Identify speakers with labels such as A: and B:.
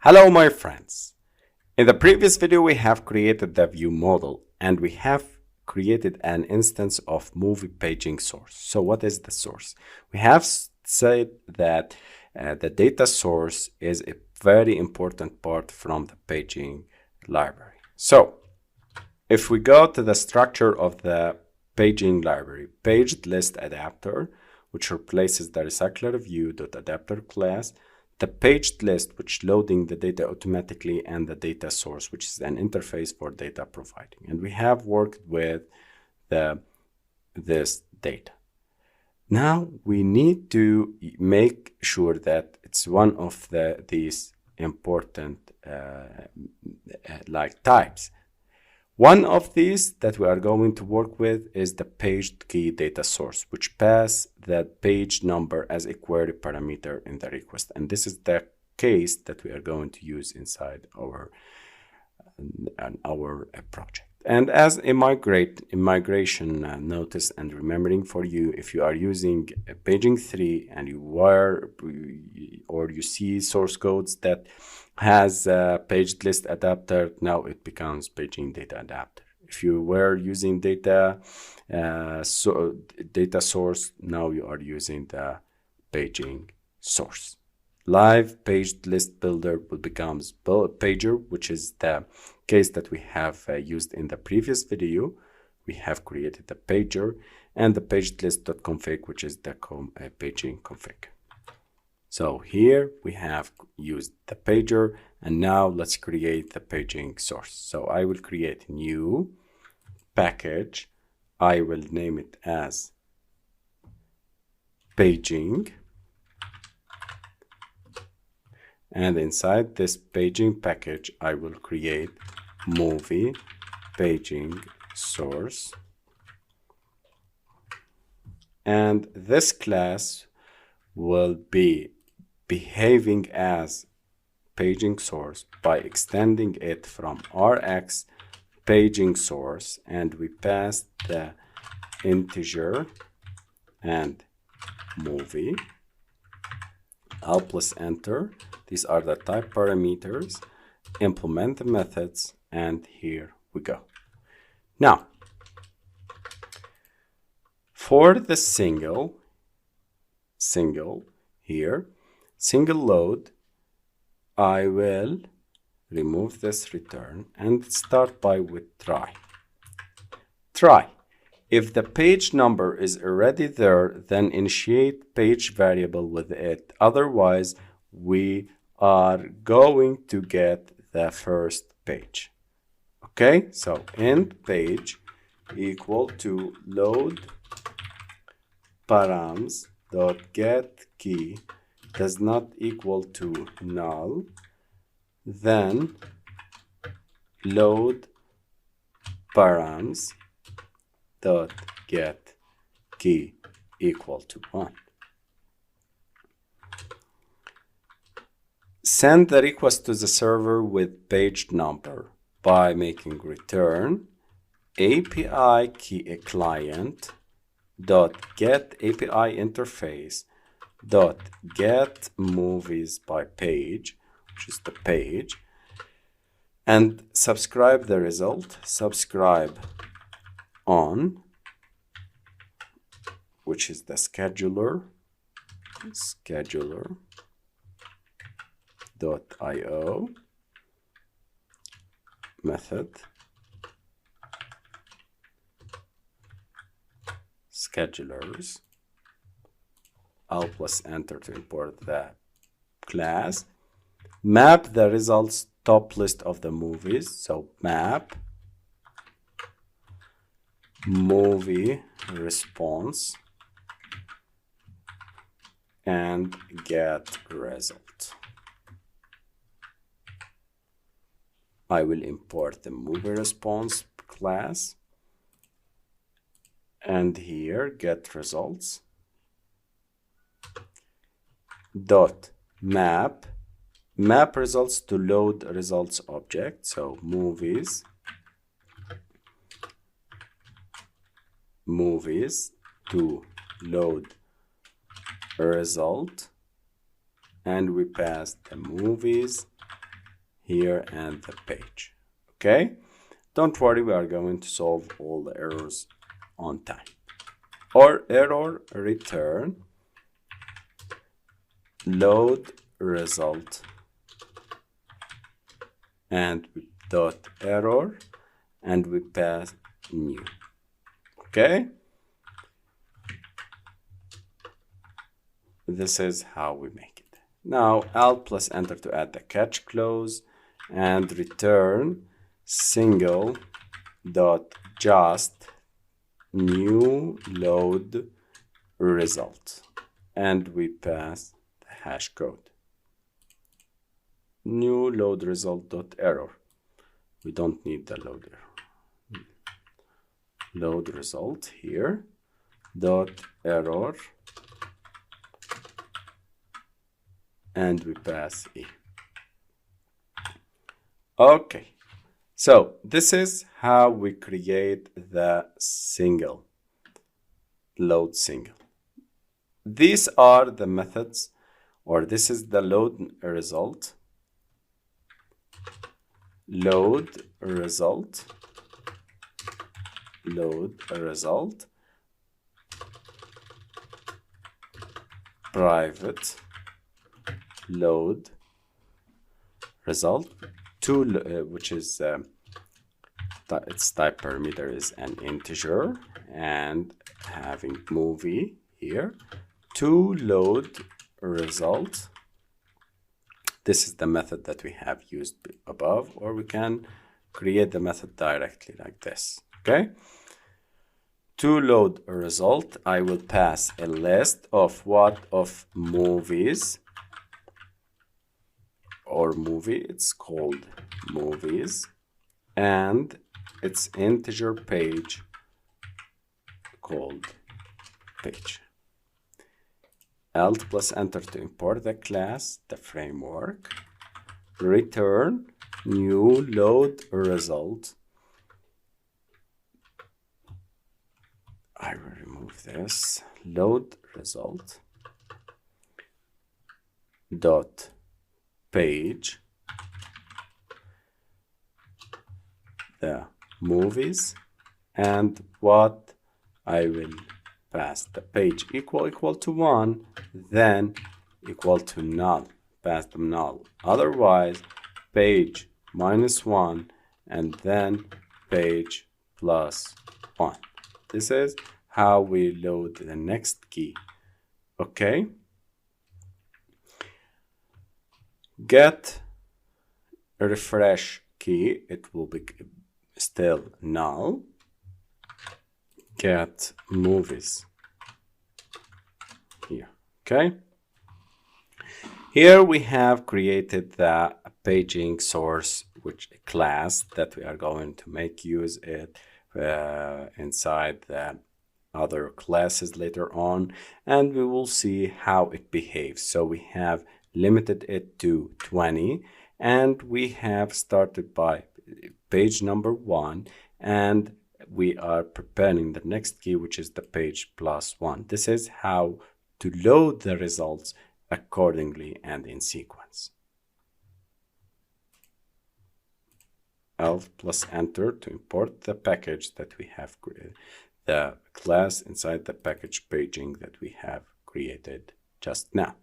A: Hello my friends. In the previous video we have created the view model and we have created an instance of movie paging source. So what is the source? We have said that the data source is a very important part from the paging library. So if we go to the structure of the paging library, paged list adapter, which replaces the RecyclerView.adapter class, the paged list, which loading the data automatically, and the data source, which is an interface for data providing. And we have worked with this data. Now we need to make sure that it's one of these important types. One of these that we are going to work with is the paged key data source, which pass the page number as a query parameter in the request. And this is the case that we are going to use inside our project. And as a migration notice and remembering for you, if you are using paging 3 and you see source codes that has a paged list adapter, now it becomes paging data adapter. If you were using data source, now you are using the paging source. Live paged list builder will becomes pager, which is the case that we have used in the previous video. We have created the pager and the paged list.config, which is the paging config. So here we have used the pager, and now let's create the paging source. So I will create a new package. I will name it as paging. And inside this paging package, I will create movie paging source. And this class will be behaving as paging source by extending it from Rx paging source, and we pass the integer and movie. I'll plus enter. These are the type parameters. Implement the methods, and here we go. Now, for the single load, I will remove this return and start with try. If the page number is already there, then initiate page variable with it. Otherwise, we are going to get the first page. Okay, so int page equal to load params dot get key does not equal to null, then load params dot get key equal to 1. Send the request to the server with page number by making return API key client dot get API interface dot get movies by page, which is the page, and subscribe the result, subscribe on, which is the scheduler .io method, schedulers. I'll plus enter to import the class. Map the results top list of the movies. So map movie response and get result. I will import the movie response class, and here get results dot map results to load results object. So movies to load a result, and we pass the movies here and the page. Okay, don't worry, we are going to solve all the errors on time. Or error return load result and we dot error and we pass new. Okay, this is how we make it. Now Alt plus enter to add the catch clause and return single dot just new load result and we pass the hash code. New load result dot error. We don't need the load error. Load result here dot error and we pass E. Okay, so this is how we create the single load single. These are the methods, or this is the load result, load result, private load result, which is its type parameter is an integer and having movie here, to load result. This is the method that we have used above, or we can create the method directly like this. Okay, to load a result, I will pass a list of what? Of movies, or movie, it's called movies, and its integer page called page. Alt plus enter to import the class, the framework, return new load result. I will remove this, load result dot page, the movies, and what I will pass the page equal to 1, then equal to null, pass them null, otherwise page minus 1 and then page plus 1. This is how we load the next key. Okay, get a refresh key, it will be still null. Get movies here. Okay, here we have created the paging source, which class that we are going to make use it inside the other classes later on, and we will see how it behaves. So we have limited it to 20 and we have started by page number 1 and we are preparing the next key, which is the page plus 1. This is how to load the results accordingly and in sequence. Alt plus enter to import the package that we have created, the class inside the package paging that we have created just now.